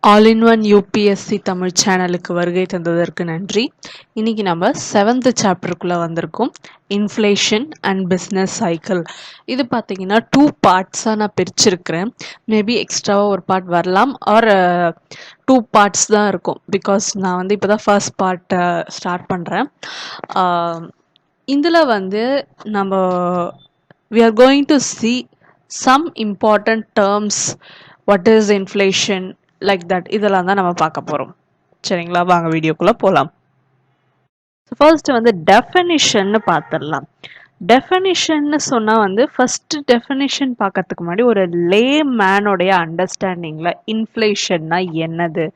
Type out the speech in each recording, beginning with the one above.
All in one UPSC Tamil சேனலுக்கு வருகை தந்ததற்கு நன்றி. இன்னைக்கு நம்ம 7th சாப்டருக்குள்ளே வந்திருக்கோம். Inflation and business cycle. இது பார்த்தீங்கன்னா 2 பார்ட்ஸாக நான் பிரிச்சிருக்கிறேன். மேபி எக்ஸ்ட்ராவாக ஒரு பார்ட் வரலாம் ஆர் 2 பார்ட்ஸ் தான் இருக்கும். பிகாஸ் நான் வந்து இப்போ தான் ஃபர்ஸ்ட் பார்ட்டை ஸ்டார்ட் பண்ணுறேன். இதில் வந்து நம்ம we are going to see some important terms. What is inflation, like that, இதெல்லாம் தான் நம்ம பார்க்க போகிறோம். சரிங்களா, வாங்க வீடியோக்குள்ளே போகலாம். ஃபர்ஸ்ட் வந்து டெஃபினிஷன்னு பார்த்துடலாம். டெஃபினிஷன்னு சொன்னால் வந்து ஃபர்ஸ்ட் டெஃபினிஷன் பார்க்கறதுக்கு முன்னாடி ஒரு லே மேனோடைய அண்டர்ஸ்டாண்டிங்கில் இன்ஃப்ளேஷன்னா என்னது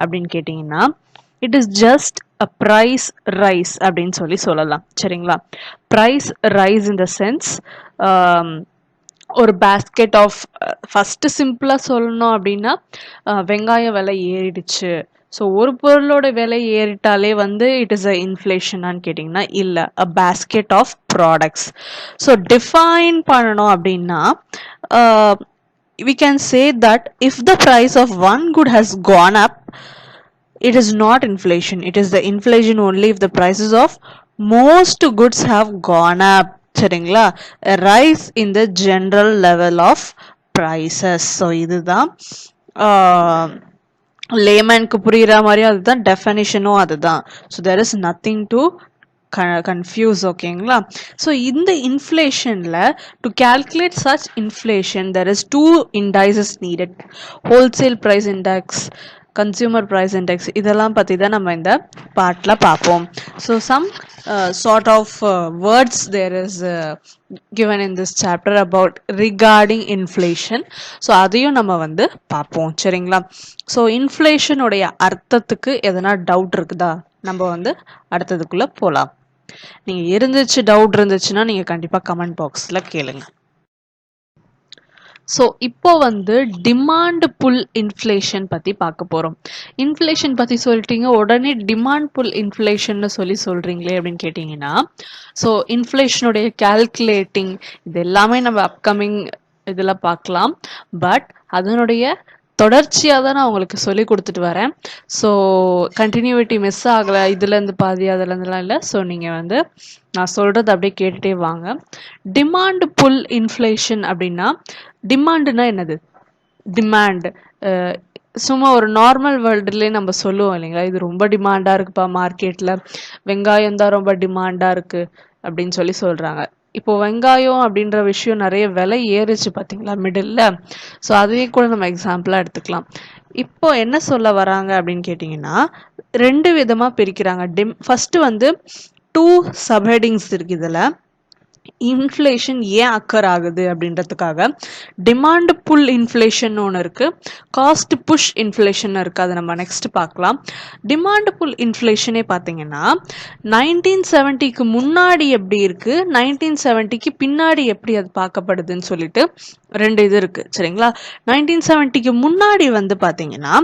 அப்படின்னு கேட்டிங்கன்னா, it is just a price rise அப்படின்னு சொல்லலாம். சரிங்களா, price rise in the sense ஒரு பேஸ்கெட் ஆஃப், ஃபஸ்ட்டு சிம்பிளாக சொல்லணும் அப்படின்னா வெங்காய விலை ஏறிடுச்சு. ஸோ ஒரு பொருளோட விலை ஏறிட்டாலே வந்து இட் இஸ் அ இன்ஃப்ளேஷனான்னு கேட்டிங்கன்னா இல்லை, a basket of products. So define பண்ணணும் அப்படின்னா we can say that if the price of one good has gone up, it is not inflation. It is the inflation only if the prices of most goods have gone up. சரிங்களா, rise in the general level of prices. So இதுதான் லேமேனுக்கு புரிகிற மாதிரி, அதுதான் டெஃபினிஷனும் அதுதான். So there is nothing to confuse. ஓகேங்களா, so இந்த இன்ஃப்ளேஷனில் to calculate such inflation there is 2 indices needed. Wholesale price index, consumer price index, இதெல்லாம் பற்றி தான் நம்ம இந்த பார்ட்டில் பார்ப்போம். So some sort of words there is given in this chapter about regarding inflation. So அதையும் நம்ம வந்து பார்ப்போம். சரிங்களா, ஸோ இன்ஃப்ளேஷன் உடைய அர்த்தத்துக்கு எதனா டவுட் இருக்குதா, நம்ம வந்து அடுத்ததுக்குள்ளே போகலாம். நீங்கள் டவுட் இருந்துச்சுன்னா நீங்கள் கண்டிப்பாக கமெண்ட் பாக்ஸில் கேளுங்க. ஸோ இப்போ வந்து டிமாண்ட் புல் இன்ஃப்ளேஷன் பற்றி பார்க்க போகிறோம். இன்ஃப்ளேஷன் பற்றி சொல்லிட்டீங்க, உடனே டிமாண்ட் புல் இன்ஃப்ளேஷன்னு சொல்கிறீங்களே அப்படின்னு கேட்டிங்கன்னா, ஸோ இன்ஃப்ளேஷனுடைய கேல்குலேட்டிங் இது எல்லாமே நம்ம அப்கமிங் இதில் பார்க்கலாம். பட் அதனுடைய தொடர்ச்சியாக தான் நான் உங்களுக்கு சொல்லி கொடுத்துட்டு வரேன். ஸோ கண்டினியூட்டி மிஸ் ஆகலை, இதுலேருந்து பாதி அதுலேருந்துலாம் இல்லை. ஸோ நீங்கள் வந்து நான் சொல்கிறது அப்படியே கேட்டுகிட்டே வாங்க. டிமாண்ட் புல் இன்ஃப்ளேஷன் அப்படின்னா, டிமாண்டுனா என்னது? டிமாண்ட் சும்மா ஒரு நார்மல் வேர்ல்டுலேயே நம்ம சொல்லுவோம் இல்லைங்களா, இது ரொம்ப டிமாண்டாக இருக்குப்பா மார்க்கெட்டில், வெங்காயம் தான் ரொம்ப டிமாண்டாக இருக்குது அப்படின்னு சொல்கிறாங்க. இப்போ வெங்காயம் அப்படின்ற விஷயம் நிறைய விலை ஏறிச்சு பார்த்தீங்களா மிடில். ஸோ அதுவே கூட நம்ம எக்ஸாம்பிளாக எடுத்துக்கலாம். இப்போ என்ன சொல்ல வராங்க அப்படின்னு கேட்டிங்கன்னா, 2 விதமாக பிரிக்கிறாங்க. ஃபஸ்ட்டு வந்து 2 சப்ஹெட்டிங்ஸ் இருக்குது இதில். இன்ஃப்ளேஷன் ஏன் அக்கர் ஆகுது அப்படின்றதுக்காக டிமாண்ட் புல் இன்ஃப்ளேஷன் ஒன்று இருக்குது, காஸ்ட் புஷ் இன்ஃப்ளேஷன் இருக்குது. அதை நம்ம நெக்ஸ்ட் பார்க்கலாம். டிமாண்ட் புல் இன்ஃப்ளேஷனே பார்த்தீங்கன்னா 1970க்கு முன்னாடி எப்படி இருக்குது, 1970க்கு பின்னாடி எப்படி அது பார்க்கப்படுதுன்னு சொல்லிட்டு 2 இது இருக்குது. சரிங்களா, 1970க்கு முன்னாடி வந்து பார்த்தீங்கன்னா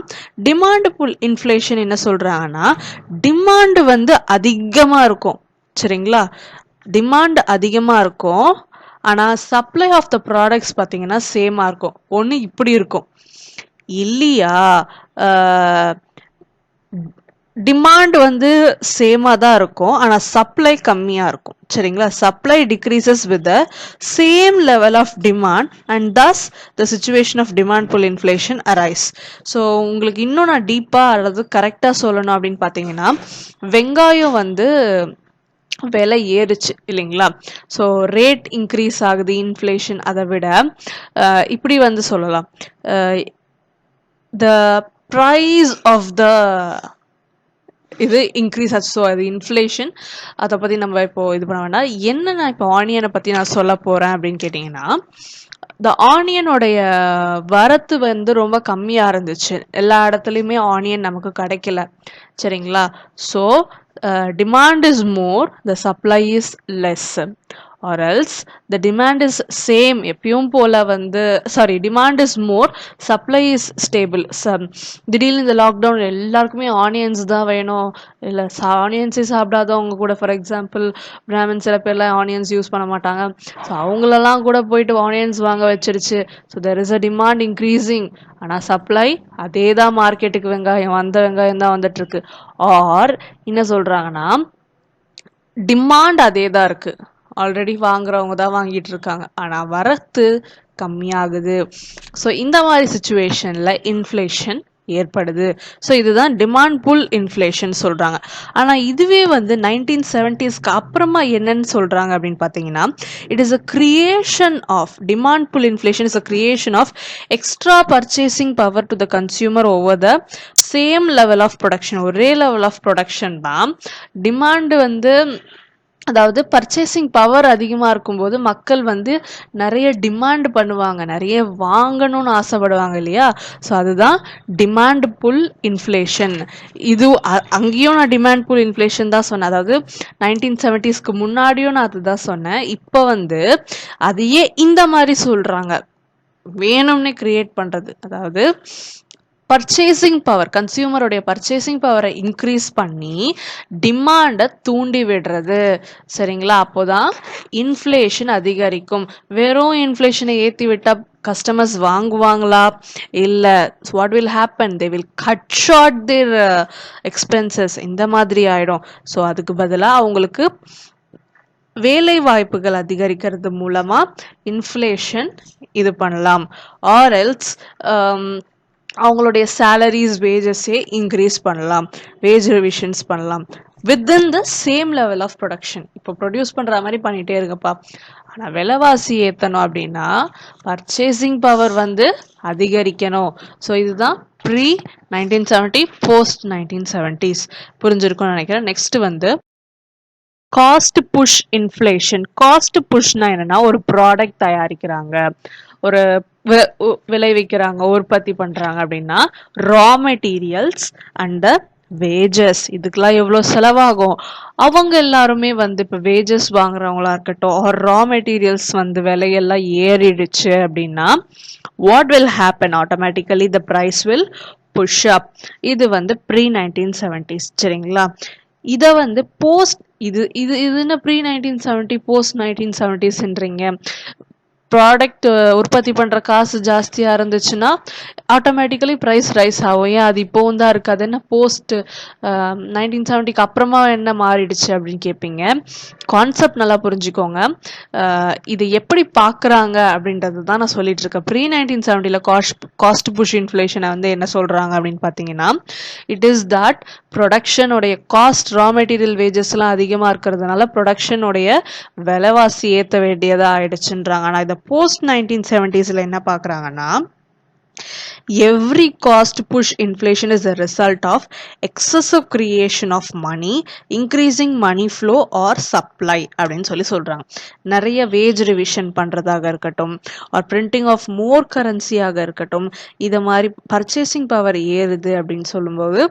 டிமாண்ட் புல் இன்ஃப்ளேஷன் என்ன சொல்கிறாங்கன்னா, டிமாண்டு வந்து அதிகமாக இருக்கும். சரிங்களா, டிமாண்ட் அதிகமாக இருக்கும், ஆனால் சப்ளை ஆஃப் த ப்ராடக்ட்ஸ் பார்த்தீங்கன்னா சேமாக இருக்கும். ஒன்று இப்படி இருக்கும் இல்லையா, டிமாண்ட் வந்து சேமாக தான் இருக்கும், ஆனால் சப்ளை கம்மியாக இருக்கும். சரிங்களா, supply decreases with the same level of demand and thus the situation of demand pull inflation arise. So உங்களுக்கு இன்னும் நான் டீப்பாக அல்லது கரெக்டாக சொல்லணும் அப்படின்னு பார்த்தீங்கன்னா, வெங்காயம் வந்து விலை ஏறுச்சு இல்லைங்களா, ஸோ ரேட் இன்க்ரீஸ் ஆகுது இன்ஃப்ளேஷன். அதை விட இப்படி வந்து சொல்லலாம், த ப்ரைஸ் ஆஃப் த இது இன்க்ரீஸ் ஆச்சு. ஸோ அது இன்ஃப்ளேஷன். அதை பற்றி நம்ம இப்போ இது பண்ண வேண்டாம். என்ன நான் இப்போ ஆனியனை பற்றி நான் சொல்ல போகிறேன் அப்படின்னு கேட்டிங்கன்னா, த ஆனியனுடைய வரத்து வந்து ரொம்ப கம்மியாக இருந்துச்சு, எல்லா இடத்துலையுமே ஆனியன் நமக்கு கிடைக்கல. சரிங்களா, so demand is more, the supply is less. or else the demand is same எப்பயும் போல வந்து demand is more, supply is stable. திடீர்னு இந்த லாக்டவுன் எல்லாருக்குமே ஆனியன்ஸ் தான் வேணும், இல்லை ஆனியன்ஸே சாப்பிடாதவங்க கூட, ஃபார் எக்ஸாம்பிள் பிராமின் சில பேர்லாம் ஆனியன்ஸ் யூஸ் பண்ண மாட்டாங்க, ஸோ அவங்களெல்லாம் கூட போயிட்டு ஆனியன்ஸ் வாங்க வச்சிருச்சு. So there is a demand increasing, ஆனால் சப்ளை அதே தான், மார்க்கெட்டுக்கு வெங்காயம் தான் வந்துட்டு இருக்கு. ஆர் என்ன சொல்றாங்கன்னா டிமாண்ட் அதே தான் இருக்கு, ஆல்ரெடி வாங்குறவங்க தான் வாங்கிட்டு இருக்காங்க, ஆனால் வரத்து கம்மியாகுது. ஸோ இந்த மாதிரி சுச்சுவேஷனில் இன்ஃப்ளேஷன் ஏற்படுது. ஸோ இதுதான் டிமாண்ட் புல் இன்ஃப்ளேஷன் சொல்கிறாங்க. ஆனால் இதுவே வந்து 1970ஸ்க்கு அப்புறமா என்னன்னு சொல்கிறாங்க அப்படின்னு பார்த்தீங்கன்னா, it is a creation of demand pull inflation is a creation of extra purchasing power to the consumer over the same level of production. ஒரே லெவல் ஆஃப் ப்ரொடக்ஷன் தான் டிமாண்டு வந்து, அதாவது பர்ச்சேசிங் பவர் அதிகமாக இருக்கும்போது மக்கள் வந்து நிறைய டிமாண்ட் பண்ணுவாங்க, நிறைய வாங்கணும்னு ஆசைப்படுவாங்க இல்லையா. ஸோ அதுதான் டிமாண்ட் புல் இன்ஃப்ளேஷன். இது அங்கேயும் நான் டிமாண்ட் புல் இன்ஃப்ளேஷன் தான் சொன்னேன், அதாவது 1970ஸ்க்கு முன்னாடியும் நான் அதுதான் சொன்னேன். இப்போ வந்து அதையே இந்த மாதிரி சொல்கிறாங்க, வேணும்னே கிரியேட் பண்ணுறது. அதாவது பர்ச்சேசிங் பவர், கன்சியூமருடைய பர்ச்சேசிங் பவரை இன்க்ரீஸ் பண்ணி டிமாண்டை தூண்டி விடுறது, சரிங்களா. அப்போதான் இன்ஃப்ளேஷன் அதிகரிக்கும். வெறும் இன்ஃப்ளேஷனை ஏற்றி விட்டால் கஸ்டமர்ஸ் வாங்குவாங்களா? இல்லை. What will happen, they will cut short their expenses, இந்த மாதிரி ஆயிடும். ஸோ அதுக்கு பதிலாக அவங்களுக்கு வேலை வாய்ப்புகள் அதிகரிக்கிறது மூலமா இன்ஃப்ளேஷன் இது பண்ணலாம். ஆர் எல்ஸ் அவங்களுடைய சேலரிஸ் வேஜஸே இன்க்ரீஸ் பண்ணலாம், வேஜ் ரிவிஷன்ஸ் பண்ணலாம் within the same level of production. இப்போ ப்ரொடியூஸ் பண்ணுற மாதிரி பண்ணிகிட்டே இருங்கப்பா, ஆனால் விலைவாசி ஏற்றணும் அப்படின்னா பர்ச்சேசிங் பவர் வந்து அதிகரிக்கணும். ஸோ இதுதான் ப்ரீ 1970, போஸ்ட் 1970s. புரிஞ்சிருக்கும்னு நினைக்கிறேன். நெக்ஸ்ட் வந்து காஸ்ட் புஷ் இன்ஃப்ளேஷன். காஸ்ட் புஷ்னா என்னன்னா, ஒரு ப்ராடக்ட் தயாரிக்கிறாங்க, ஒரு விளைவிக்கிறாங்க, உற்பத்தி பண்றாங்க அப்படின்னா ரா மெட்டீரியல்ஸ் அண்ட் வேஜஸ், இதுக்கெல்லாம் எவ்வளோ செலவாகும். அவங்க எல்லாருமே வந்து இப்போ வேஜஸ் வாங்குறவங்களா இருக்கட்டும், ரா மெட்டீரியல்ஸ் வந்து விலையெல்லாம் ஏறிடுச்சு அப்படின்னா what will happen, automatically the price will push up. இது வந்து ப்ரீ 1970s, சரிங்களா. இதை வந்து போஸ்ட் இதுன்னு ப்ரீ 1970 போஸ்ட் 1970ஸ்ன்றீங்க. ப்ராடக்ட் உற்பத்தி பண்ணுற காசு ஜாஸ்தியாக இருந்துச்சுன்னா ஆட்டோமேட்டிக்கலி ப்ரைஸ் ரைஸ் ஆகும். ஏன் அது இப்போவும் தான் இருக்குது, அது என்ன போஸ்ட் 1970க்கு அப்புறமா என்ன மாறிடுச்சு அப்படின்னு கேட்பீங்க. கான்செப்ட் நல்லா புரிஞ்சுக்கோங்க. இது எப்படி பார்க்குறாங்க அப்படின்றது தான் நான் சொல்லிட்டு இருக்கேன். ப்ரீ 1970ல் காஸ்ட் புஷ் இன்ஃப்ளேஷனை வந்து என்ன சொல்கிறாங்க அப்படின்னு பார்த்தீங்கன்னா, இட் இஸ் தட் ப்ரொடக்ஷனுடைய காஸ்ட், ரா மெட்டீரியல் வேஜஸ்லாம் அதிகமாக இருக்கிறதுனால ப்ரொடக்ஷனுடைய விலைவாசி ஏற்ற வேண்டியதாக ஆயிடுச்சுன்றாங்க. ஆனால் இதை போஸ்ட் 1970ஸ்ல என்ன பார்க்குறாங்கன்னா, every cost push inflation is a result of excessive creation of money, increasing money flow or supply அப்படின்னு சொல்றாங்க. நிறைய வேஜ் ரிவிஷன் பண்றதாக இருக்கட்டும், or printing of more currency ஆக இருக்கட்டும், இத மாதிரி purchasing power ஏறுது அப்படின்னு சொல்லும்போது,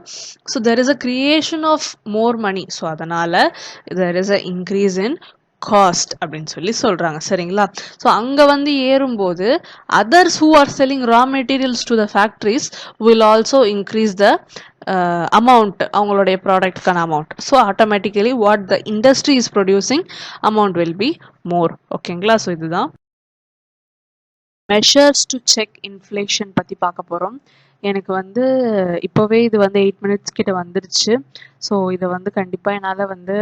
so there is a creation of more money, so அதனால there is a increase in cost அப்படின்னு சொல்றாங்க, சரிங்களா. ஸோ அங்கே வந்து ஏறும்போது others who are selling raw materials to the factories will also increase the amount, அவங்களுடைய ப்ராடக்ட்கான amount. So automatically what the industry is producing amount will be more. ஓகேங்களா. So இதுதான் மெஷர்ஸ் டு செக் இன்ஃப்ளேஷன் பற்றி பார்க்க போகிறோம். எனக்கு வந்து இப்போவே இது வந்து 8 minutes கிட்ட வந்துருச்சு. ஸோ இதை வந்து கண்டிப்பாக என்னால் வந்து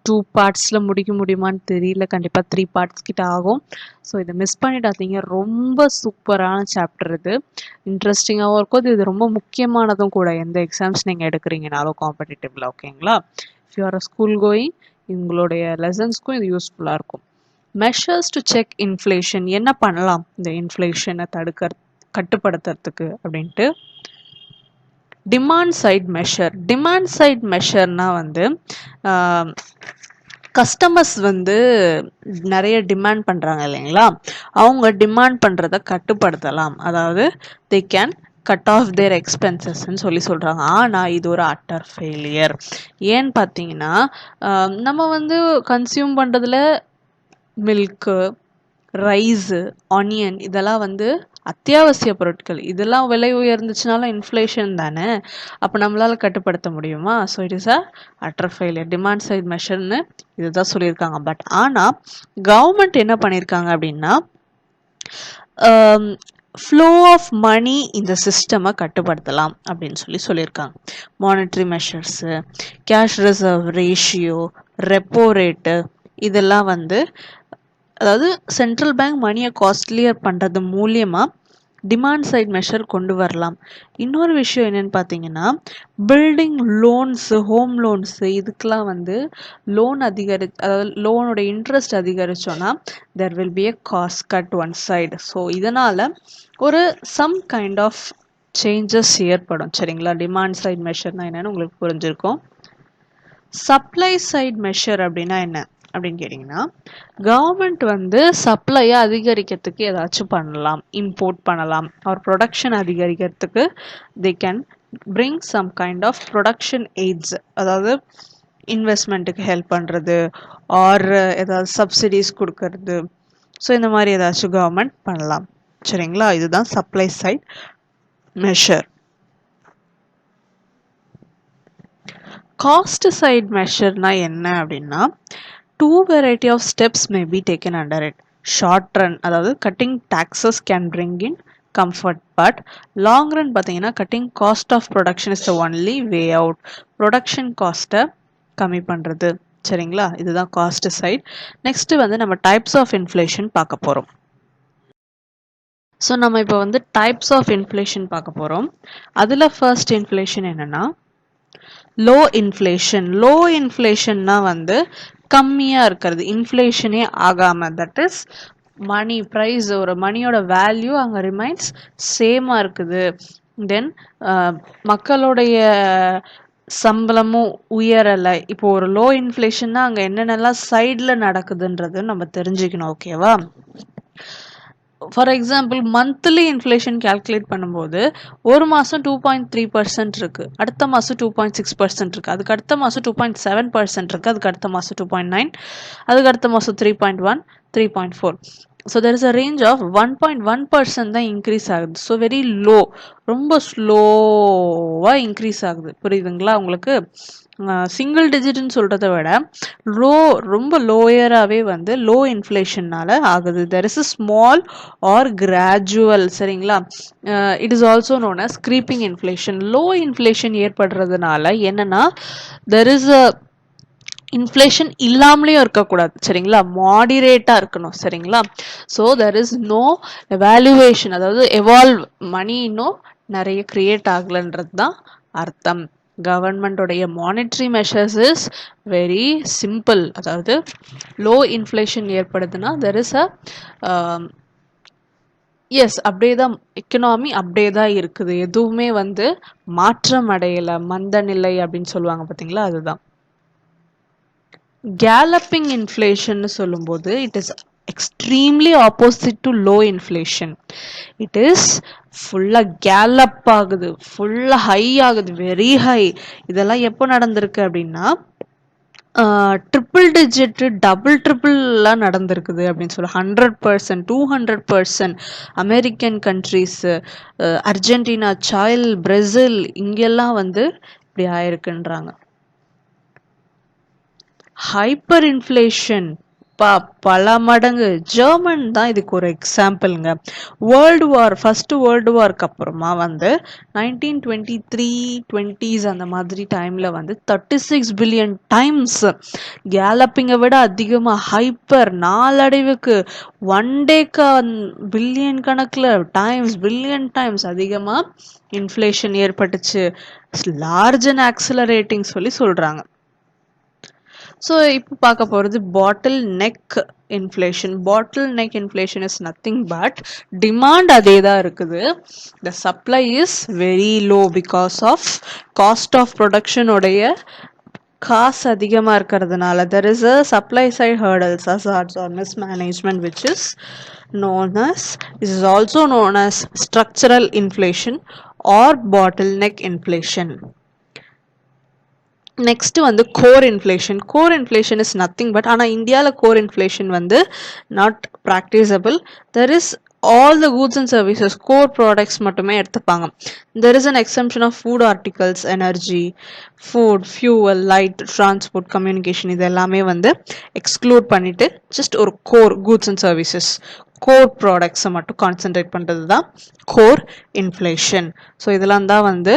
2 partsல முடிக்க முடியுமான்னு தெரியல, கண்டிப்பாக 3 parts கிட்ட ஆகும். ஸோ இதை மிஸ் பண்ணிடாதீங்க, ரொம்ப சூப்பரான சாப்டர் இது, இன்ட்ரெஸ்டிங்காகவும் இருக்கும். இது ரொம்ப முக்கியமானதும் கூட, எந்த எக்ஸாம்ஸ் நீங்கள் எடுக்கிறீங்கனாலும் காம்படிட்டிவ்ல. ஓகேங்களா. If you are a school going, உங்களுடைய லெசன்ஸ்க்கும் இது யூஸ்ஃபுல்லாக இருக்கும். மெஷர்ஸ் டு செக் இன்ஃப்ளேஷன், என்ன பண்ணலாம் இந்த இன்ஃப்ளேஷனை கட்டுப்படுத்துறதுக்கு அப்படின்ட்டு. Demand side measure. Demand side மெஷர்னா வந்து கஸ்டமர்ஸ் வந்து நிறைய டிமாண்ட் பண்ணுறாங்க இல்லைங்களா, அவங்க டிமாண்ட் பண்ணுறத கட்டுப்படுத்தலாம். அதாவது they can cut off their எக்ஸ்பென்சஸ்ன்னு சொல்கிறாங்க. ஆனால் இது ஒரு அட்டர் ஃபெயிலியர். ஏன்னு பார்த்தீங்கன்னா, நம்ம வந்து கன்சியூம் பண்ணுறதுல மில்க்கு, ரைஸு, ஆனியன் இதெல்லாம் வந்து அத்தியாவசிய பொருட்கள். இதெல்லாம் விலை உயர்ந்துச்சுனாலும் இன்ஃப்ளேஷன் தானே. அப்போ நம்மளால் கட்டுப்படுத்த முடியுமா? So it is utter failure. Demand side மெஷர்னு இதுதான் சொல்லியிருக்காங்க. பட் ஆனால் கவர்மெண்ட் என்ன பண்ணியிருக்காங்க அப்படின்னா ஃப்ளோ ஆஃப் மணி இந்த சிஸ்டமை கட்டுப்படுத்தலாம் அப்படின்னு சொல்லியிருக்காங்க. Monetary measures, cash reserve ratio, repo rate இதெல்லாம் வந்து அதாவது சென்ட்ரல் பேங்க் மணியை காஸ்ட்லியர் பண்ணுறது மூலியமாக டிமாண்ட் சைட் மெஷர் கொண்டு வரலாம். இன்னொரு விஷயம் என்னென்னு பார்த்தீங்கன்னா பில்டிங் லோன்ஸு, ஹோம் லோன்ஸு இதுக்கெலாம் வந்து லோன் அதாவது லோனோட இன்ட்ரெஸ்ட் அதிகரித்தோன்னா there will be a cost cut one side. So இதனால் ஒரு சம் கைண்ட் ஆஃப் சேஞ்சஸ் ஏற்படும். சரிங்களா? டிமாண்ட் சைட் மெஷர்னால் என்னென்னு உங்களுக்கு புரிஞ்சிருக்கும். சப்ளை சைட் மெஷர் அப்படின்னா என்ன அப்படின்னு கேட்டிங்கன்னா கவர்மெண்ட் வந்து சப்ளையை அதிகரிக்கிறதுக்கு ஏதாச்சும் பண்ணலாம், இம்போர்ட் பண்ணலாம், ஒரு ப்ரொடக்ஷன் அதிகரிக்கிறதுக்கு they can bring some kind of production aids, அதாவது இன்வெஸ்ட்மெண்ட்டுக்கு ஹெல்ப் பண்ணுறது ஆர் ஏதாவது சப்சிடிஸ் கொடுக்கறது. ஸோ இந்த மாதிரி ஏதாச்சும் கவர்மெண்ட் பண்ணலாம். சரிங்களா? இதுதான் supply side measure. Cost side மெஷர்னா என்ன அப்படின்னா two variety of steps may be taken under it. Short run அதாவது cutting taxes can bring in comfort, but long run பார்த்தீங்கன்னா cutting cost of production is the only way out. Production cost கம்மி பண்ணுறது. சரிங்களா? இதுதான் cost side. Next வந்து நம்ம types of inflation பார்க்க போகிறோம். ஸோ நம்ம இப்போ வந்து டைப்ஸ் ஆஃப் இன்ஃப்ளேஷன் பார்க்க போகிறோம். அதில் ஃபர்ஸ்ட் இன்ஃப்ளேஷன் என்னென்னா லோ இன்ஃப்ளேஷன். லோ இன்ஃப்ளேஷன்னா வந்து கம்மியாக இருக்கிறது, இன்ஃப்ளேஷனே ஆகாமல், தட் இஸ் மணி ப்ரைஸ், ஒரு மணியோட வேல்யூ அங்கே ரிமைன்ஸ் சேமாக இருக்குது. தென் மக்களுடைய சம்பளமும் உயரலை. இப்போ ஒரு லோ இன்ஃப்ளேஷன்னா அங்கே என்னென்னலாம் சைடில் நடக்குதுன்றது நம்ம தெரிஞ்சுக்கணும். ஓகேவா? For example monthly inflation calculate பண்ணும்போது ஒரு மாதம் 2.3% இருக்குது, அடுத்த மாதம் 2.6% இருக்குது, அதுக்கு அடுத்த மாதம் 2.7% இருக்குது, அதுக்கு அடுத்த மாதம் 2.9, அதுக்கு அடுத்த மாதம் 3.1, 3.4. So there is a range of 1.1% தான் இன்க்ரீஸ் ஆகுது. ஸோ வெரி லோ, ரொம்ப ஸ்லோவாக இன்க்ரீஸ் ஆகுது. புரியுதுங்களா உங்களுக்கு? சிங்கிள் டிஜிட்னு சொல்கிறத விட ரொம்ப லோயராகவே வந்து லோ இன்ஃப்ளேஷன்னால ஆகுது. There is a small or gradual. சரிங்களா? It is also known as creeping inflation. Low inflation ஏற்படுறதுனால என்னன்னா தெர் இஸ் அ இன்ஃப்ளேஷன் இல்லாமலேயும் இருக்கக்கூடாது. சரிங்களா? மாடிரேட்டாக இருக்கணும். சரிங்களா? So there is no valuation, அதாவது எவால்வ் மணி இன்னும் நிறைய கிரியேட் ஆகலன்றது தான் அர்த்தம். கவர்மெண்டோடைய monetary measures is very simple. அதாவது லோ இன்ஃப்ளேஷன் ஏற்படுதுன்னா தெர் இஸ் எஸ் அப்படியே தான் எக்கனாமி அப்படியே தான் இருக்குது, எதுவுமே வந்து மாற்றம் அடையலை, மந்த நிலை அப்படின்னு சொல்லுவாங்க பார்த்தீங்களா, அதுதான். கேலப்பிங் இன்ஃப்ளேஷன் சொல்லும்போது it is extremely opposite to low inflation. It is ஃபுல்லாக கேலப் ஆகுது, ஃபுல்லாக ஹை ஆகுது, வெரி ஹை. இதெல்லாம் எப்போ நடந்திருக்கு அப்படின்னா ட்ரிபிள் டிஜிட், டபுள் ட்ரிபிள்லாம் நடந்திருக்குது அப்படின்னு சொல்லி 100%, 200%. அமெரிக்கன் கண்ட்ரீஸு, அர்ஜென்டினா, சைல், பிரேசில் இங்கெல்லாம் வந்து இப்படி ஆயிருக்குன்றாங்க. ஹைப்பர் இன்ஃப்ளேஷன் பல மடங்கு. ஜெர்மன் தான் இதுக்கு ஒரு எக்ஸாம்பிள்ங்க. ஃபர்ஸ்ட் வேர்ல்டு வார்க்கு அப்புறமா வந்து 1923-20s அந்த மாதிரி டைம்ல வந்து 36 பில்லியன் டைம்ஸ், கேலப்பிங்கை விட அதிகமாக ஹைப்பர், நாளடைவுக்கு ஒன் டேக்கு பில்லியன் கணக்கில் பில்லியன் டைம்ஸ் அதிகமாக இன்ஃப்ளேஷன் ஏற்பட்டுச்சு. லார்ஜ் அண்ட் ஆக்சிலரேட்டிங் சொல்றாங்க. ஸோ இப்போ பார்க்க போகிறது bottleneck inflation. Bottleneck inflation is nothing but demand அதே தான் இருக்குது, the supply is very low because of cost of ப்ரொடக்ஷனுடைய காசு அதிகமாக இருக்கிறதுனால. There is a supply side hurdles, hazards or mismanagement which is also known as structural inflation or bottleneck inflation. Next வந்து core inflation. Core inflation is nothing but, ஆனால் இந்தியாவில் core inflation வந்து not practicable. There is all the goods and services core products மட்டுமே எடுத்துப்பாங்க. There is an exemption of food articles, energy, food, fuel, light, transport, communication, இது எல்லாமே வந்து exclude பண்ணிட்டு just ஒரு core goods and services, core ப்ராடக்ட்ஸை மட்டும் concentrate பண்ணுறது தான் கோர் இன்ஃப்ளேஷன். ஸோ இதெல்லாம் தான் வந்து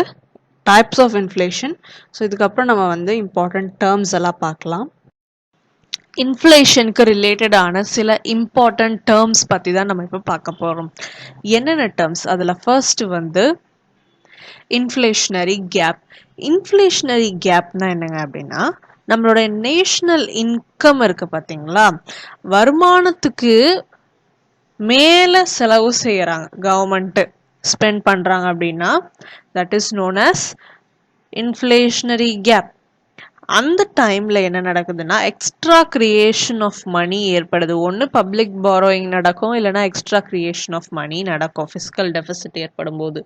டைப்ஸ் ஆஃப் இன்ஃப்ளேஷன். ஸோ இதுக்கப்புறம் நம்ம வந்து இம்பார்ட்டன்ட் டேர்ம்ஸ் எல்லாம் பார்க்கலாம். இன்ஃப்ளேஷனுக்கு ரிலேட்டடான சில இம்பார்ட்டன்ட் டேர்ம்ஸ் பற்றி தான் நம்ம இப்போ பார்க்க போகிறோம். என்னென்ன டேர்ம்ஸ்? அதில் ஃபர்ஸ்ட் வந்து இன்ஃப்ளேஷனரி கேப். இன்ஃப்ளேஷனரி கேப்னா என்னங்க அப்படின்னா, நம்மளுடைய நேஷ்னல் இன்கம் இருக்கு பார்த்தீங்களா, வருமானத்துக்கு மேலே செலவு செய்கிறாங்க கவர்மெண்ட்டு, ஸ்பெண்ட் பண்ணுறாங்க அப்படின்னா that is known as inflationary gap. அந்த டைமில் என்ன நடக்குதுன்னா எக்ஸ்ட்ரா கிரியேஷன் ஆஃப் மணி ஏற்படுது. ஒன்று பப்ளிக் பாரோயிங் நடக்கும், இல்லைனா எக்ஸ்ட்ரா கிரியேஷன் ஆஃப் மணி நடக்கும் ஃபிஸ்கல் டெபிசிட் ஏற்படும் போது.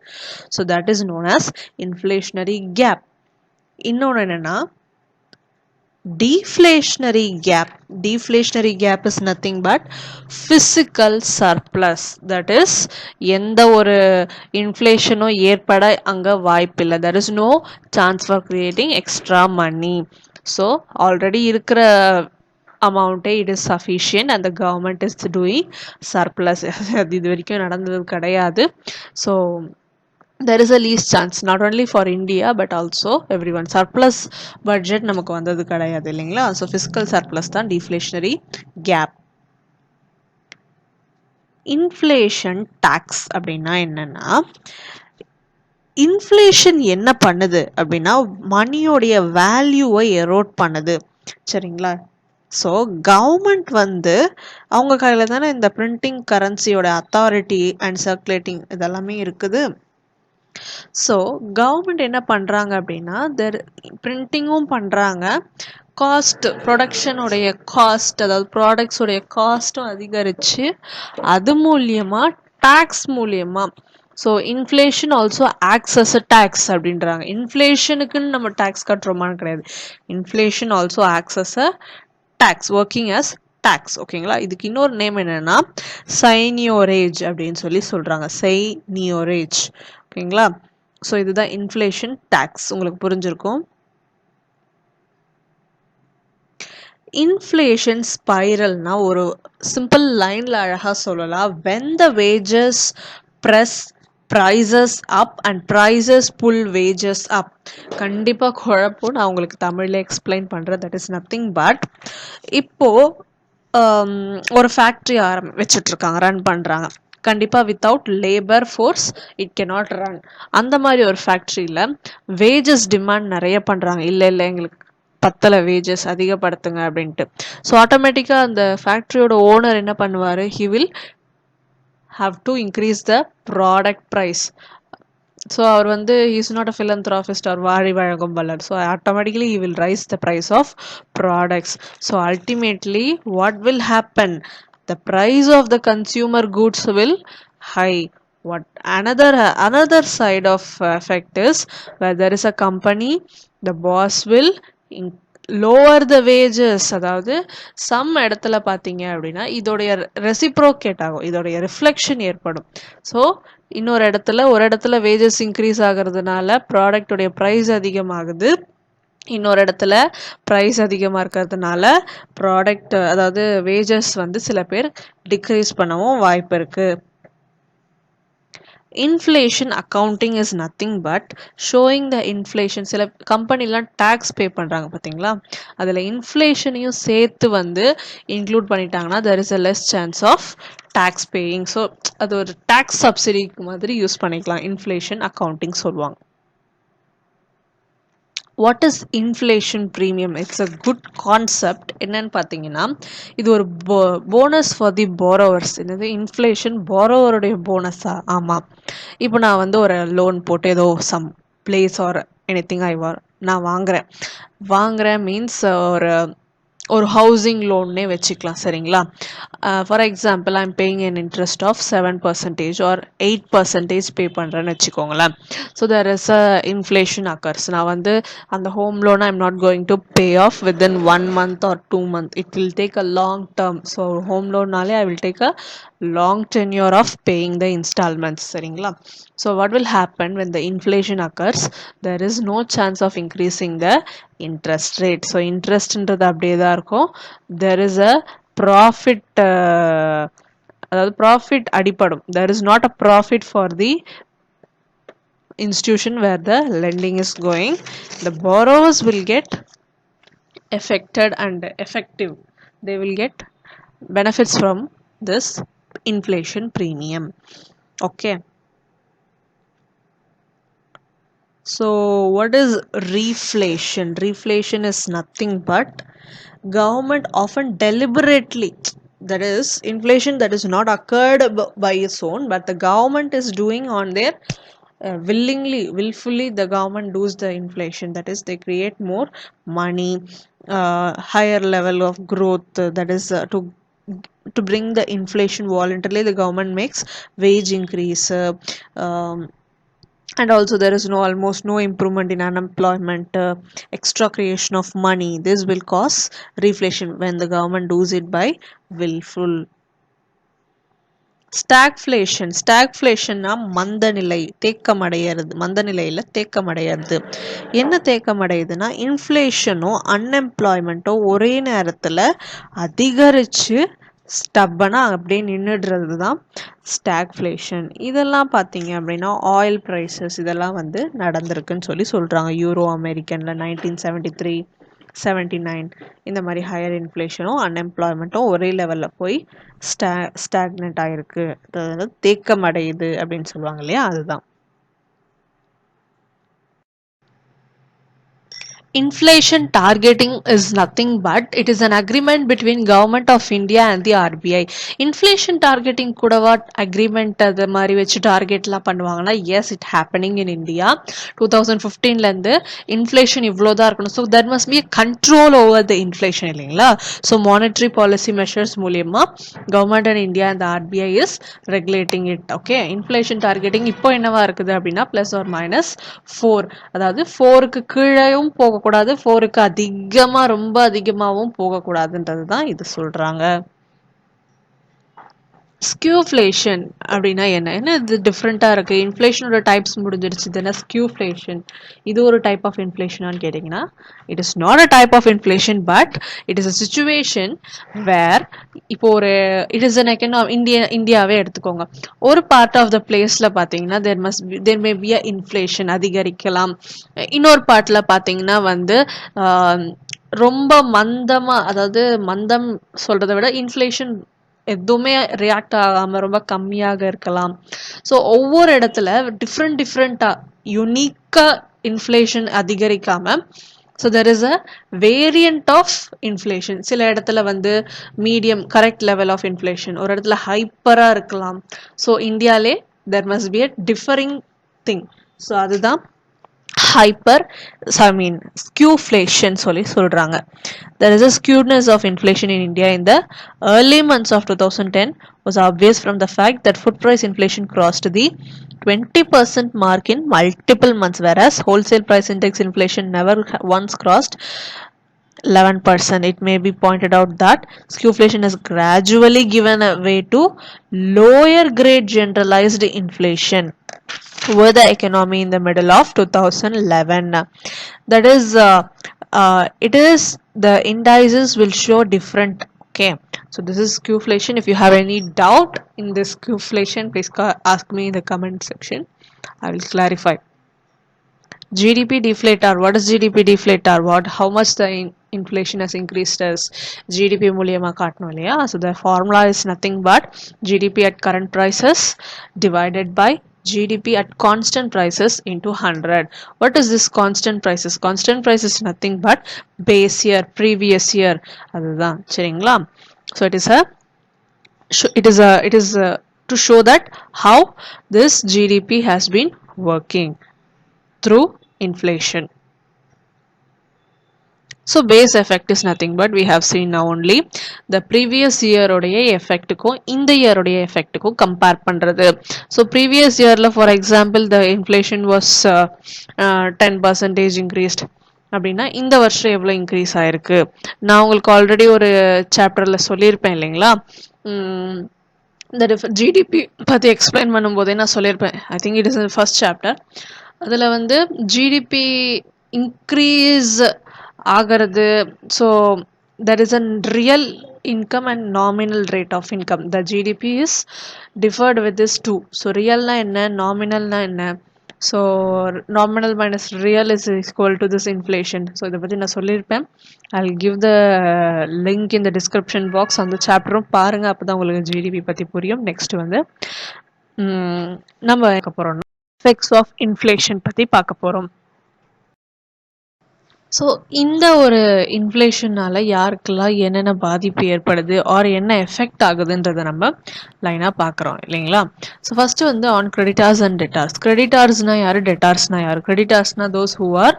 So that is known as inflationary gap. இன்னொன்று என்னென்னா deflationary gap. Deflationary gap is nothing but physical surplus. That is எந்த ஒரு இன்ஃப்ளேஷனோ ஏற்பட அங்க வாய்ப்பில்லை. There is no chance for creating extra money. So already இருக்கிற amount it is sufficient and the government is doing surplus. அது இது வரைக்கும் நடந்தது கிடையாது. So there is a least chance not only for India but also everyone. Surplus budget நமக்கு வந்தது கிடையாது இல்லைங்களா. ஸோ ஃபிஸ்கல் சர்ப்ளஸ் தான் deflationary gap. இன்ஃப்ளேஷன் டேக்ஸ் அப்படின்னா என்னன்னா, இன்ஃப்ளேஷன் என்ன பண்ணுது அப்படின்னா மணியோடைய வேல்யூவை எரோட் பண்ணுது. சரிங்களா. ஸோ கவர்மெண்ட் வந்து அவங்க கையில் தானே இந்த பிரிண்டிங் கரன்சியோட அத்தாரிட்டி அண்ட் சர்க்குலேட்டிங் இதெல்லாமே இருக்குது. ஸோ கவர்மெண்ட் என்ன பண்ணுறாங்க அப்படின்னா பிரிண்டிங்கும் பண்ணுறாங்க, காஸ்ட் ப்ரொடக்ஷனுடைய காஸ்ட், அதாவது ப்ராடக்ட்ஸுடைய காஸ்ட்டும் அதிகரித்து அது மூலியமாக டேக்ஸ் மூலியமாக. So inflation also acts as a tax அப்படின்றாங்க. இன்ஃப்ளேஷனுக்குன்னு நம்ம டேக்ஸ் கட்டுறோமான்னு கிடையாது. Inflation also acts as a tax, working as tax. ஓகேங்களா. இதுக்கு இன்னொரு நேம் என்னன்னா சைனியோரேஜ் அப்படின்னு சொல்லி சொல்கிறாங்க. சைனியோரேஜ். ஓகேங்களா. ஸோ இதுதான் இன்ஃப்ளேஷன் டேக்ஸ். உங்களுக்கு புரிஞ்சிருக்கும். இன்ஃப்ளேஷன் ஸ்பைரல்னா ஒரு சிம்பிள் லைன்ல அழகாக சொல்லலாம். when the wages press prices up and prices pull wages up. கண்டிப்பாக குழப்பம், நான் உங்களுக்கு தமிழில் எக்ஸ்பிளைன் பண்ணுறேன். தட் இஸ் நத்திங் பட், இப்போது ஒரு ஃபேக்ட்ரி வச்சிட்ருக்காங்க, ரன் பண்ணுறாங்க. கண்டிப்பாக without labour force it cannot run. அந்த மாதிரி ஒரு ஃபேக்ட்ரியில் வேஜஸ் டிமாண்ட் நிறைய பண்ணுறாங்க. இல்லை எங்களுக்கு பத்தலை, வேஜஸ் அதிகப்படுத்துங்க அப்படின்ட்டு. ஸோ ஆட்டோமேட்டிக்காக அந்த ஃபேக்ட்ரியோட ஓனர் என்ன பண்ணுவார், he will have to increase the product price. So அவர் வந்து is not a philanthropist or வாரி வழங்கும் வல்லர். So automatically he will rise the price of products. So ultimately what will happen, the price of the consumer goods will high. What another side of effect is, where there is a company, the boss will lower the wages. அதாவது some இடத்துல பார்த்தீங்க அப்படின்னா இதோடைய reciprocate ஆகும், இதோடைய reflection ஏற்படும். So இன்னொரு இடத்துல வேஜஸ் இன்க்ரீஸ் ஆகிறதுனால ப்ராடக்டுடைய ப்ரைஸ் அதிகமாகுது. இன்னொரு இடத்துல ப்ரைஸ் அதிகமாக இருக்கிறதுனால ப்ராடக்ட், அதாவது வேஜஸ் வந்து சில பேர் டிக்ரீஸ் பண்ணவும் வாய்ப்பு இருக்குது. Inflation accounting is nothing but showing the inflation. சில கம்பெனிலாம் டேக்ஸ் பே பண்ணுறாங்க பார்த்தீங்களா, அதில் இன்ஃப்ளேஷனையும் சேர்த்து வந்து இன்க்ளூட் பண்ணிட்டாங்கன்னா there is a less chance of tax paying. So அது ஒரு டேக்ஸ் சப்சிடிக்கு மாதிரி யூஸ் பண்ணிக்கலாம், இன்ஃப்ளேஷன் அக்கௌண்டிங் சொல்லுவாங்க. What is inflation premium? It's a good concept. என்னன்னு பார்த்தீங்கன்னா இது ஒரு போனஸ் ஃபார் தி போரோவர்ஸ். என்னது இன்ஃப்ளேஷன் போரோவருடைய போனஸா? ஆமாம். இப்போ நான் வந்து ஒரு லோன் போட்டு ஏதோ some place or anything நான் வாங்குறேன் மீன்ஸ் ஒரு ஒரு ஹவுசிங் லோன்னே வச்சுக்கலாம் சரிங்களா. For example I'm paying an interest of 7% or 8% pay பண்ணுறேன்னு வச்சுக்கோங்களேன். So there is a inflation occurs. நான் வந்து அந்த home loan I'm not going to pay off within 1 month or 2 month. It will take a long term. So home லோன்னாலே I will take a long tenure of paying the installments சரிங்களா. so what will happen when the inflation occurs? there is no chance of increasing the interest rate. so interest ன்றது அப்படியே தான் இருக்கும். there is a profit அதாவது profit அடிப்படும். there is not a profit for the institution where the lending is going. the borrowers will get affected and effective. they will get benefits from this inflation premium. okay, so what is reflation? Reflation is nothing but government often deliberately, that is inflation that is not occurred by its own, but the government is doing on their willfully the government does the inflation, that is they create more money, higher level of growth, that is to bring the inflation voluntarily the government makes wage increase, and also there is no almost no improvement in unemployment, extra creation of money. This will cause reflation when the government does it by willful. ஸ்டாக்ஃப்ளேஷன்னா மந்த நிலை, தேக்கமடைகிறது. மந்த நிலையில் தேக்கமடைகிறது. என்ன தேக்கமடையுதுன்னா இன்ஃப்ளேஷனும் அன்எம்ப்ளாய்மெண்ட்டும் ஒரே நேரத்தில் அதிகரித்து ஸ்டப்பனாக அப்படியே நின்றுடுறது தான் ஸ்டாக்ஃப்ளேஷன். இதெல்லாம் பார்த்தீங்க அப்படின்னா ஆயில் ப்ரைஸஸ் இதெல்லாம் வந்து நடந்திருக்குன்னு சொல்கிறாங்க. யூரோ அமெரிக்கனில் 1973 79 இந்த மாதிரி ஹையர் இன்ஃப்ளேஷனும் அன்எம்ப்ளாய்மெண்ட்டும் ஒரே லெவலில் போய் ஸ்டாக்னெட் ஆகிருக்கு, அதாவது தேக்கம் அடையுது அப்படின்னு சொல்லுவாங்க இல்லையா, அதுதான். Inflation targeting is nothing but it is an agreement between Government of India and the RBI. Inflation targeting கூட what agreement அது மாதிரி வச்சு டார்கெட்லாம் பண்ணுவாங்கன்னா, yes it happening in India. 2015ல இருந்து inflation இவ்வளோதான் இருக்கணும். so there must be a control over the inflation இல்லைங்களா. so monetary policy measures மூலியமா Government and India and the RBI is regulating it. okay, inflation targeting இப்போ என்னவா இருக்குது அப்படின்னா +or-4, அதாவது 4க்கு கீழேயும் போக கூடாது, 4க்கு அதிகமா ரொம்ப அதிகமாகவும் போகக்கூடாதுன்றது தான் இது சொல்றாங்க. ஸ்கியூஃப்ளேஷன் அப்படின்னா என்ன இது டிஃப்ரெண்ட்டாக இருக்குது. இன்ஃப்ளேஷனோட டைப்ஸ் முடிஞ்சிருச்சு, இதுனா ஸ்கியூஃப்ளேஷன் இது ஒரு டைப் ஆஃப் இன்ஃப்ளேஷனான்னு கேட்டிங்கன்னா, it is not a type of inflation but it is a situation where இப்போ ஒரு இட் இஸ் அன் இந்தியாவே எடுத்துக்கோங்க. ஒரு பார்ட் ஆஃப் த பிளேஸில் பார்த்தீங்கன்னா தேர் மே பி அ இன்ஃப்ளேஷன் அதிகரிக்கலாம். இன்னொரு பார்ட்டில் பார்த்தீங்கன்னா வந்து ரொம்ப மந்தமாக, அதாவது மந்தம் சொல்கிறத விட இன்ஃப்ளேஷன் எதுவுமே ரியாக்ட் ஆகாமல் ரொம்ப கம்மியாக இருக்கலாம். ஸோ ஒவ்வொரு இடத்துல டிஃப்ரெண்ட்டாக யுனிக்காக இன்ஃப்ளேஷன் அதிகரிக்காமல், so there is a variant of inflation. சில இடத்துல வந்து medium correct level of inflation, ஒரு இடத்துல ஹைப்பராக இருக்கலாம். ஸோ இந்தியாவிலே there must be a differing thing. So அதுதான் skewflation சொல்றாங்க. There is a skewness of inflation in India in the early months of 2010 was obvious from the fact that food price inflation crossed the 20% mark in multiple months, whereas wholesale price index inflation never once crossed 11%. It may be pointed out that skewflation has gradually given way to lower grade generalized inflation with the economy in the middle of 2011. That is it is the indices will show different. okay, so this is skewflation. If you have any doubt in this skewflation, please ask me in the comment section. I will clarify. GDP deflator. What is GDP deflator? How much the inflation has increased as GDP மூலியமா காட்டணும் இல்லையா. so the formula is nothing but GDP at current prices divided by GDP at constant prices into 100. What is this constant prices? Constant price is nothing but base year, previous year. அதுதான் சரிங்களா. so it is to show that how this GDP has been working through inflation. So base effect is nothing but we have seen now only the previous இயருடைய எஃபெக்ட்டுக்கும் இந்த இயருடைய எஃபெக்ட்டுக்கும் compare பண்ணுறது. So previous இயரில் for example the inflation was 10% increased அப்படின்னா இந்த வருஷம் எவ்வளோ இன்க்ரீஸ் ஆயிருக்கு. நான் உங்களுக்கு ஆல்ரெடி ஒரு சாப்டரில் சொல்லியிருப்பேன் இல்லைங்களா, இந்த ஜிடிபி பற்றி எக்ஸ்பிளைன் பண்ணும்போதே நான் சொல்லியிருப்பேன். I think it is in first chapter. அதில் வந்து ஜிடிபி இன்க்ரீஸ் ஆகிறது. So there is a real income and nominal rate of income. The GDP is differed with this two. So real na enna, nominal na enna. So nominal minus real is equal to this inflation. So இதை பற்றி நான் சொல்லியிருப்பேன். I'll give the link in the description box. அந்த சாப்டரும் பாருங்க, அப்போ தான் உங்களுக்கு GDP பற்றி புரியும். நெக்ஸ்ட் வந்து நம்ம பார்க்க போகிறோம் எஃபெக்ட்ஸ் ஆஃப் இன்ஃப்ளேஷன் பற்றி பார்க்க போகிறோம். ஸோ இந்த ஒரு இன்ஃப்ளேஷனால் யாருக்கெல்லாம் என்னென்ன பாதிப்பு ஏற்படுது ஆர் என்ன எஃபெக்ட் ஆகுதுன்றதை நம்ம லைனாக பார்க்குறோம் இல்லைங்களா. ஸோ ஃபஸ்ட்டு வந்து ஆன் கிரெடிட்டார்ஸ் அண்ட் டெட்டார்ஸ். கிரெடிட்டார்ஸ்னால் யார், டெட்டார்ஸ்னால் யார்? கிரெடிட்டார்ஸ்னால் those who are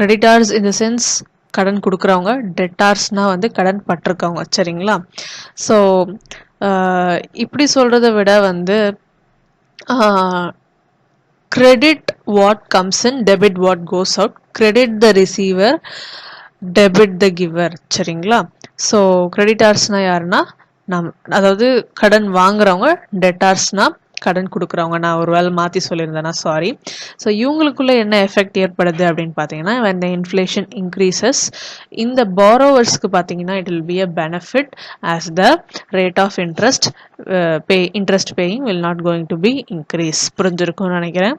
creditors in the sense கடன் கொடுக்குறவங்க, டெட்டார்ஸ்னால் வந்து கடன் பட்டிருக்கவங்க, சரிங்களா. ஸோ இப்படி சொல்கிறத விட வந்து credit what comes in, debit what goes out. Credit the receiver, debit the giver, சரிங்களா. ஸோ கிரெடிட்டார்ஸ்னா யாருன்னா அதாவது கடன் வாங்குறவங்க, டெட்டார்ஸ்னா கடன் கொடுக்குறவங்க. நான் ஒரு வேளை மாற்றி சொல்லியிருந்தேன்னா சாரி. ஸோ இவங்களுக்குள்ள என்ன எஃபெக்ட் ஏற்படுது அப்படின்னு பார்த்தீங்கன்னா, when the inflation increases, இந்த borrowersக்கு பார்த்தீங்கன்னா it will be a benefit as the rate of interest paying will not going to be increase. புரிஞ்சிருக்கும்னு நினைக்கிறேன்.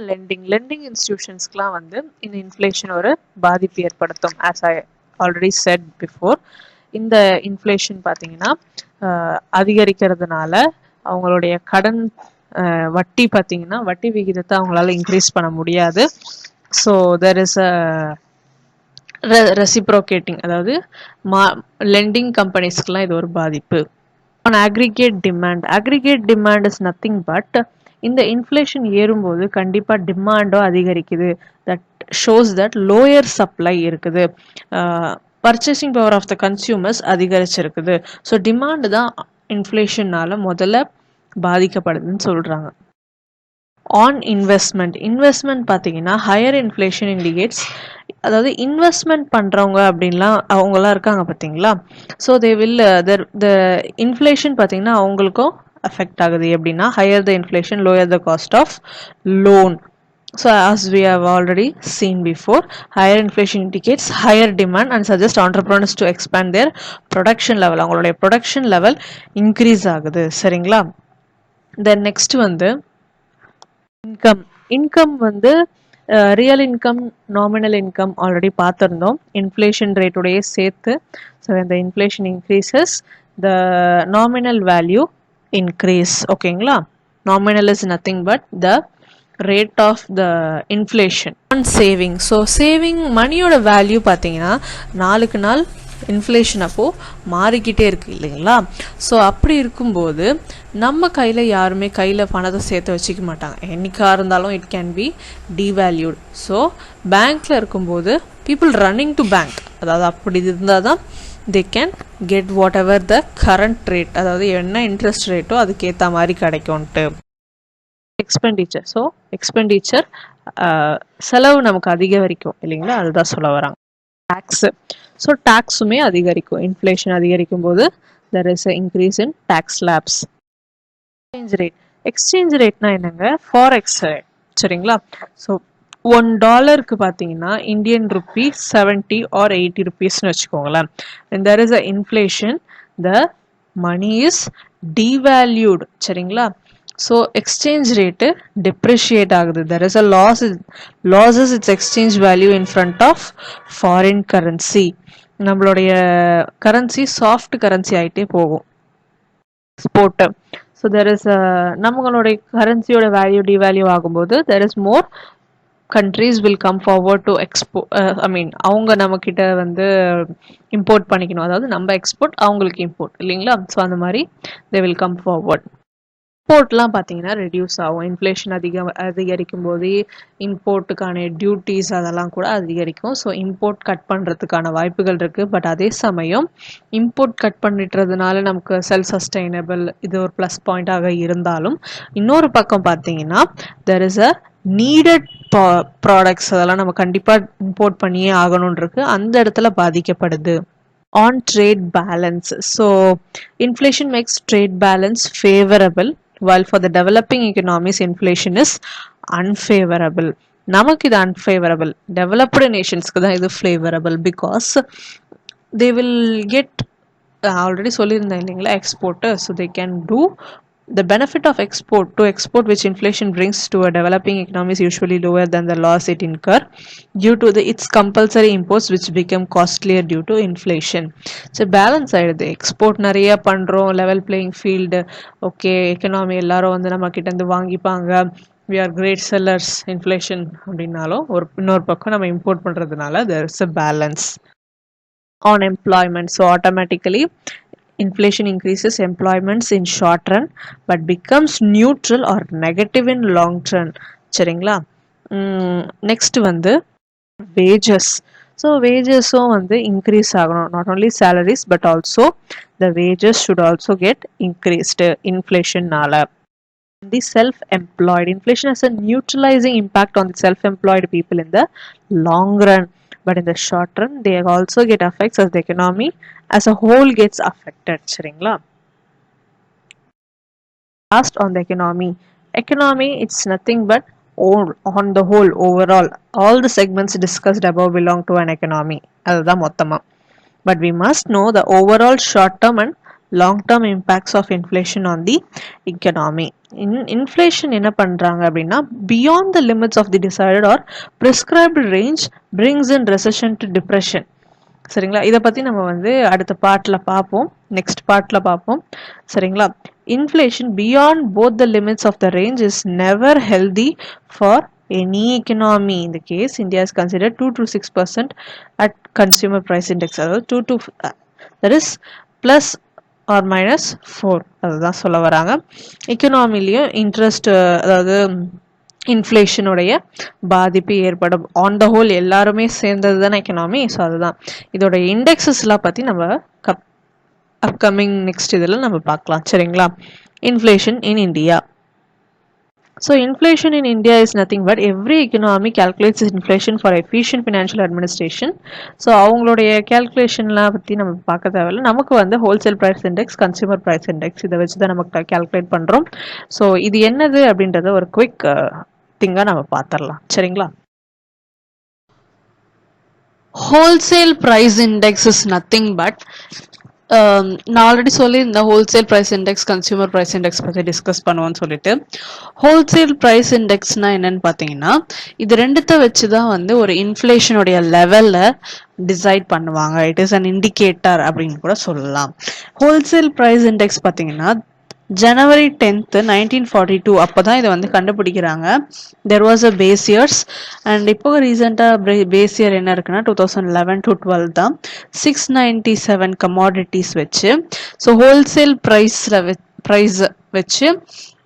லெண்டிங் இன்ஸ்டிடியூஷன்ஸ்க்குலாம் வந்து இந்த இன்ஃப்ளேஷன் ஒரு பாதிப்பு ஏற்படுத்தும். As I already said before, இந்த இன்ஃப்ளேஷன் பார்த்தீங்கன்னா அதிகரிக்கிறதுனால அவங்களுடைய கடன் வட்டி பார்த்தீங்கன்னா வட்டி விகிதத்தை அவங்களால இன்க்ரீஸ் பண்ண முடியாது. So there is a reciprocating, அதாவது லெண்டிங் கம்பெனிஸ்க்குலாம் இது ஒரு பாதிப்பு. On aggregate demand is nothing but இந்த இன்ஃப்ளேஷன் ஏறும்போது கண்டிப்பாக டிமாண்டும் அதிகரிக்குது. That shows that lower supply இருக்குது, purchasing power of the consumers அதிகரிச்சிருக்குது. ஸோ டிமாண்டு தான் இன்ஃப்ளேஷனால் முதல்ல பாதிக்கப்படுதுன்னு சொல்கிறாங்க. ஆன் இன்வெஸ்ட்மெண்ட் பார்த்தீங்கன்னா ஹையர் இன்ஃப்ளேஷன் இண்டிகேட்ஸ், அதாவது இன்வெஸ்ட்மெண்ட் பண்ணுறவங்க அப்படின்லாம் அவங்களாம் இருக்காங்க பார்த்தீங்களா. So they will the inflation பார்த்தீங்கன்னா அவங்களுக்கும் அஃபெக்ட் ஆகுது. எப்படின்னா higher the inflation lower the cost of loan. So as we have already seen before, higher inflation indicates higher demand and suggest entrepreneurs to expand their production level. அவங்களுடைய production level increase ஆகுது, சரிங்களா. Then next வந்து income வந்து real income, nominal income already பார்த்துருந்தோம், inflation ரேட்டுடைய சேர்த்து. So இந்த inflation increases the nominal value increase, ஓகேங்களா. Nominal is nothing but the rate of the inflation. Saving, so saving மணியோட வேல்யூ பார்த்தீங்கன்னா நாளுக்கு நாள் இன்ஃப்ளேஷன் அப்போது மாறிக்கிட்டே இருக்குது இல்லைங்களா. ஸோ அப்படி இருக்கும்போது நம்ம கையில் யாருமே கையில் பணத்தை சேர்த்து வச்சுக்க மாட்டாங்க. என்னைக்காக இருந்தாலும் இட் கேன் பி டிவேல்யூட். ஸோ பேங்க்கில் இருக்கும்போது பீப்புள் ரன்னிங் டு பேங்க், அதாவது அப்படி இருந்தால் தான் they can get what ever the current rate, அதாவது என்ன இன்ட்ரெஸ்ட் ரேட்டோ அதுக்கேற்ற மாதிரி கிடைக்கும்ன்ட்டு. எக்ஸ்பெண்டிச்சர், ஸோ எக்ஸ்பெண்டிச்சர் செலவு நமக்கு அதிகரிக்கும் இல்லைங்களா, அதுதான் சொல்ல வராங்க. டேக்ஸு, ஸோ டேக்ஸுமே அதிகரிக்கும். இன்ஃப்ளேஷன் அதிகரிக்கும் போது there is a increase in tax slabs. Exchange ரேட்னா என்னங்க, ஃபாரெக்ஸ் ரேட், சரிங்களா. ஸோ $1 பார்த்தீங்கன்னா இந்தியன் ருப்பி 70 or 80 rupeesனு வச்சுக்கோங்களேன். and there is a inflation, the money is devalued, சரிங்களா. ஸோ எக்ஸ்சேஞ்ச் ரேட்டு டிப்ரிஷியேட் ஆகுது. There is a losses its exchange value in front of foreign currency. நம்மளுடைய currency soft currency ஆகிட்டே போகும், export. So there is நம்மளுடைய கரன்சியோட value devalue ஆகும்போது there is more countries will come forward to அவங்க நம்மக்கிட்ட வந்து இம்போர்ட் பண்ணிக்கணும், அதாவது நம்ம எக்ஸ்போர்ட் அவங்களுக்கு இம்போர்ட் இல்லைங்களா. ஸோ அந்த மாதிரி they will come forward. இம்போர்ட்லாம் பார்த்தீங்கன்னா ரெடியூஸ் ஆகும். இன்ஃப்ளேஷன் அதிகரிக்கும் போது இம்போர்ட்டுக்கான டியூட்டிஸ் அதெல்லாம் கூட அதிகரிக்கும். ஸோ இம்போர்ட் கட் பண்ணுறதுக்கான வாய்ப்புகள் இருக்குது. பட் அதே சமயம் இம்போர்ட் கட் பண்ணிட்டுறதுனால நமக்கு செல்ஃப் சஸ்டைனபிள் இது ஒரு ப்ளஸ் பாயிண்டாக இருந்தாலும், இன்னொரு பக்கம் பார்த்தீங்கன்னா there is a needed products அதெல்லாம் நம்ம கண்டிப்பாக இம்போர்ட் பண்ணியே ஆகணும்னு இருக்கு. அந்த இடத்துல பாதிக்கப்படுது. On trade balance. So, inflation makes trade balance favorable, while for the developing economies, inflation is unfavorable. நமக்கு இது unfavorable. Developed nationsக்கு தான் இது favorable because they will get already சொல்லியிருந்தேன் இல்லைங்களா exporter, so they can do the benefit of export which inflation brings to a developing economy is usually lower than the loss it incur due to its compulsory imports which become costlier due to inflation. So balance ஆயிடுது. Export நிறைய பண்றோம், level playing field, okay economy எல்லாரும் வந்து நம்ம கிட்ட இருந்து வாங்கிப்பாங்க, we are great sellers inflation அப்படின்னாலும் இன்னொரு பக்கம் நம்ம இம்போர்ட் பண்றதுனால there is a balance on employment. So automatically inflation increases employments in short run but becomes neutral or negative in long run. சரிங்களா? நெக்ஸ்ட் வந்து wages. So wagesம் வந்து increase ஆகணும். Not only salaries but also the wages should also get increased inflationனால. The self-employed. Inflation has a neutralizing impact on the self-employed people in the long run. But in the short run, they also get effects as the economy as a whole gets affected. சரிங்களா? Last on the economy. Economy, it's nothing but on the whole, overall, all the segments discussed above belong to an economy. அதுதான் மொத்தமா. But we must know the overall short-term and long-term impacts of inflation on the economy. Inflation என்ன பண்றாங்க அப்படின்னா beyond the limits of the decided or prescribed range brings in recession to depression. சரிங்களா? இதை பத்தி நம்ம வந்து அடுத்த பார்ட்ல பார்ப்போம், நெக்ஸ்ட் பார்ட்ல பார்ப்போம். சரிங்களா? Inflation beyond both the limits of the range is never healthy for any economy. In the case, India is considered 2 to 6% at consumer price index. அதாவது 2 to that is plus or minus 4. அதுதான் சொல்ல வராங்க. எக்கனாமிலையும் interest அதாவது இன்ஃப்ளேஷனுடைய பாதிப்பு ஏற்படும். On the whole எல்லாருமே சேர்ந்தது தானே எக்கனாமி. ஸோ அதுதான் இதோட இண்டெக்ஸஸ்லாம் பற்றி நம்ம அப்கமிங் நெக்ஸ்ட் இதில் நம்ம பார்க்கலாம். சரிங்களா? Inflation in India. So inflation in India is nothing but every economy calculates inflation for efficient financial administration. So அவங்களுடைய calculationலாம் பற்றி நம்ம பார்க்க தேவையில்லை. நமக்கு வந்து wholesale price index, consumer price index இதை வச்சு தான் நமக்கு கால்குலேட் பண்ணுறோம். ஸோ இது என்னது அப்படின்றத ஒரு குவிக் திங்காக நம்ம பார்த்துடலாம். சரிங்களா? Wholesale price index is nothing but நான் ஆல்ரெடி சொல்லி இந்த wholesale price index, consumer price index பற்றி டிஸ்கஸ் பண்ணுவோன்னு சொல்லிட்டு. ஹோல்சேல் ப்ரைஸ் இண்டெக்ஸ்னா என்னன்னு பார்த்தீங்கன்னா இது ரெண்டுத்தை வச்சு தான் வந்து ஒரு இன்ஃப்ளேஷனுடைய லெவலில் டிசைட் பண்ணுவாங்க. இட் இஸ் அன் இண்டிகேட்டர் அப்படின்னு கூட சொல்லலாம். ஹோல்சேல் ப்ரைஸ் இண்டெக்ஸ் பார்த்தீங்கன்னா January 10th 1942 அப்போ தான் இதை வந்து கண்டுபிடிக்கிறாங்க. There was a base years. And இப்போ ரீசெண்டாக பேஸ் இயர் என்ன இருக்குன்னா 2011 to 12 தான். 697 கமாடிட்டிஸ் வச்சு, ஸோ ஹோல்சேல் ப்ரைஸ் வச்சு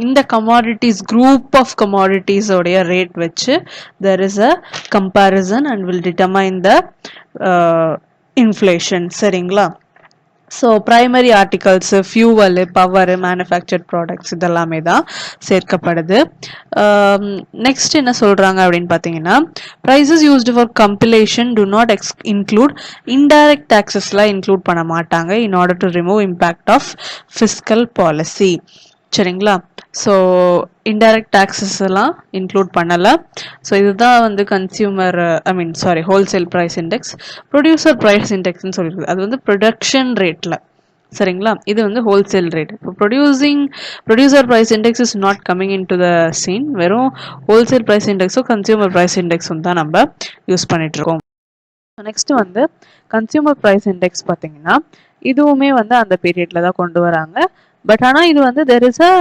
இந்த கமாடிட்டிஸ் குரூப் ஆஃப் கமாடிட்டிஸோடைய ரேட் வச்சு there is a comparison and will determine the inflation. சரிங்களா? So primary articles, fuel, power, manufactured products இதெல்லாமே தான் சேர்க்கப்படுது. நெக்ஸ்ட் என்ன சொல்கிறாங்க அப்படின்னு பார்த்தீங்கன்னா prices used for compilation to not include indirect டேக்ஸஸ்லாம் இன்க்ளூட் பண்ண மாட்டாங்க in order to remove impact of fiscal policy. சரிங்களா? ஸோ இன்டைரக்ட் டேக்ஸஸ் எல்லாம் இன்க்ளூட் பண்ணலை. ஸோ இதுதான் வந்து wholesale price index. Producer price இண்டெக்ஸ்ன்னு சொல்லியிருக்கு. அது வந்து ப்ரொடக்ஷன் ரேட்டில். சரிங்களா? இது வந்து ஹோல்சேல் ரேட். இப்போ producer price index is not coming in to the scene. வெறும் ஹோல்சேல் ப்ரைஸ் இண்டெக்ஸும் கன்சியூமர் ப்ரைஸ் இண்டெக்ஸும் தான் நம்ம யூஸ் பண்ணிட்டு இருக்கோம். நெக்ஸ்ட் வந்து கன்சியூமர் ப்ரைஸ் இண்டெக்ஸ் பார்த்தீங்கன்னா இதுவுமே வந்து அந்த பீரியட்ல தான் கொண்டு வராங்க. பட் ஆனால் இது வந்து தெர் இஸ் அ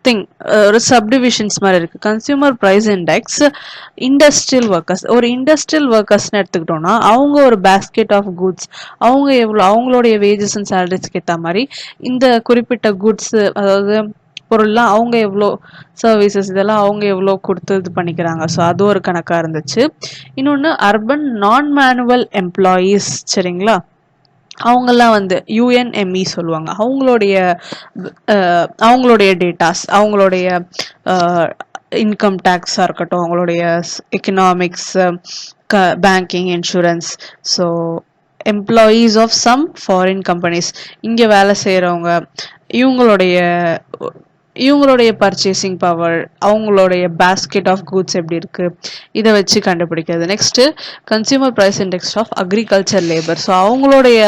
திங், ஒரு சப்டிவிஷன்ஸ் மாதிரி இருக்கு. Consumer price index industrial workers, ஒரு இண்டஸ்ட்ரியல் ஒர்க்கர்ஸ்ன்னு எடுத்துக்கிட்டோம்னா அவங்க ஒரு பேஸ்கெட் ஆஃப் குட்ஸ், அவங்க எவ்வளோ அவங்களுடைய வேஜஸ் அண்ட் சேலரிஸ்க்கு ஏற்ற மாதிரி இந்த குறிப்பிட்ட குட்ஸ், அதாவது பொருள்லாம் அவங்க எவ்வளோ சர்வீசஸ் இதெல்லாம் அவங்க எவ்வளோ கொடுத்து இது பண்ணிக்கிறாங்க. ஸோ அது ஒரு கணக்காக இருந்துச்சு. இன்னொன்று அர்பன் நான் மேனுவல் எம்ப்ளாயீஸ், சரிங்களா, அவங்கெல்லாம் வந்து யுஎன்எம்இ சொல்லுவாங்க. அவங்களுடைய டேட்டாஸ், அவங்களுடைய இன்கம் டேக்ஸாக இருக்கட்டும், அவங்களுடைய economics, banking, insurance. So employees of some foreign companies, இங்கே வேலை செய்கிறவங்க, இவங்களுடைய பர்ச்சேசிங் பவர், அவங்களுடைய பேஸ்கெட் ஆஃப் கூட்ஸ் எப்படி இருக்கு, இதை வச்சு கண்டுபிடிக்கிறது. Next consumer price index of agriculture labour. So அவங்களுடைய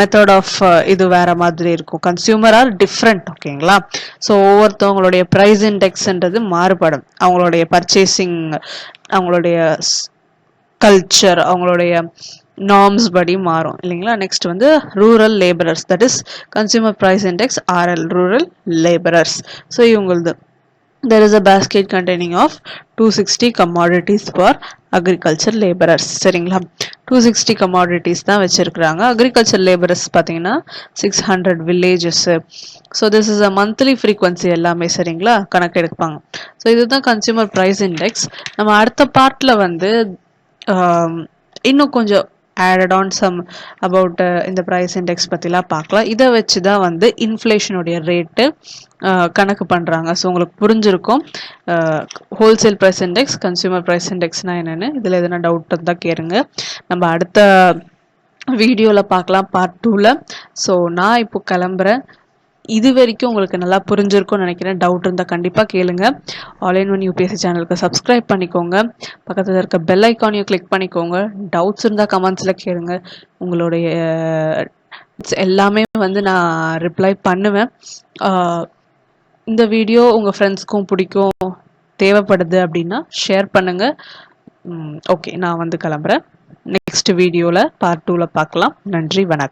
மெத்தட் ஆஃப் இது வேற மாதிரி இருக்கும். கன்சியூமர் ஆர் டிஃப்ரெண்ட், ஓகேங்களா. ஸோ ஒவ்வொருத்தவங்களுடைய ப்ரைஸ் இண்டெக்ஸ்ன்றது மாறுபடும். அவங்களுடைய பர்ச்சேசிங், அவங்களுடைய கல்ச்சர், அவங்களுடைய நார்ம்ஸ் படி மாறும் இல்லைங்களா. நெக்ஸ்ட் வந்து rural labourers, that is consumer price index RL, rural labourers. So இவங்களது there is a basket containing of 260 commodities for agriculture laborers, சரிங்களா. 260 commodities தான் வச்சிருக்கிறாங்க. அக்ரிகல்ச்சர் லேபரர்ஸ் பார்த்தீங்கன்னா 600 villages. So this is a monthly frequency எல்லாமே, சரிங்களா, கணக்கு எடுப்பாங்க. So இதுதான் கன்சியூமர் ப்ரைஸ் இண்டெக்ஸ். நம்ம அடுத்த பார்ட்டில் வந்து இன்னும் கொஞ்சம் added on some about இந்த ப்ரைஸ் இண்டெக்ஸ் பற்றிலாம் பார்க்கலாம். இதை வச்சு தான் வந்து இன்ஃப்ளேஷனுடைய ரேட்டு கணக்கு பண்ணுறாங்க. ஸோ உங்களுக்கு புரிஞ்சிருக்கும் wholesale price index, consumer price இண்டெக்ஸ்னால் என்னென்னு. இதில் எதனா டவுட் இருந்தால் கேளுங்க. நம்ம அடுத்த வீடியோவில் பார்க்கலாம், பார்ட் 2ல். ஸோ நான் இப்போ கிளம்புறேன். இது வரைக்கும் உங்களுக்கு நல்லா புரிஞ்சிருக்கும்னு நினைக்கிறேன். டவுட் இருந்தால் கண்டிப்பாக கேளுங்க. ஆல் இன் ஒன் யூபிஎஸ்சி சேனலுக்கு சப்ஸ்கிரைப் பண்ணிக்கோங்க. பக்கத்தில் இருக்க பெல் ஐக்கானையும் கிளிக் பண்ணிக்கோங்க. டவுட்ஸ் இருந்தால் கமெண்ட்ஸில் கேளுங்க. உங்களுடைய எல்லாமே வந்து நான் ரிப்ளை பண்ணுவேன். இந்த வீடியோ உங்கள் ஃப்ரெண்ட்ஸ்க்கும் பிடிக்கும், தேவைப்படுது அப்படின்னா ஷேர் பண்ணுங்கள். ஓகே, நான் வந்து கிளம்புறேன். நெக்ஸ்ட் வீடியோவில் பார்ட் 2ல் பார்க்கலாம். நன்றி, வணக்கம்.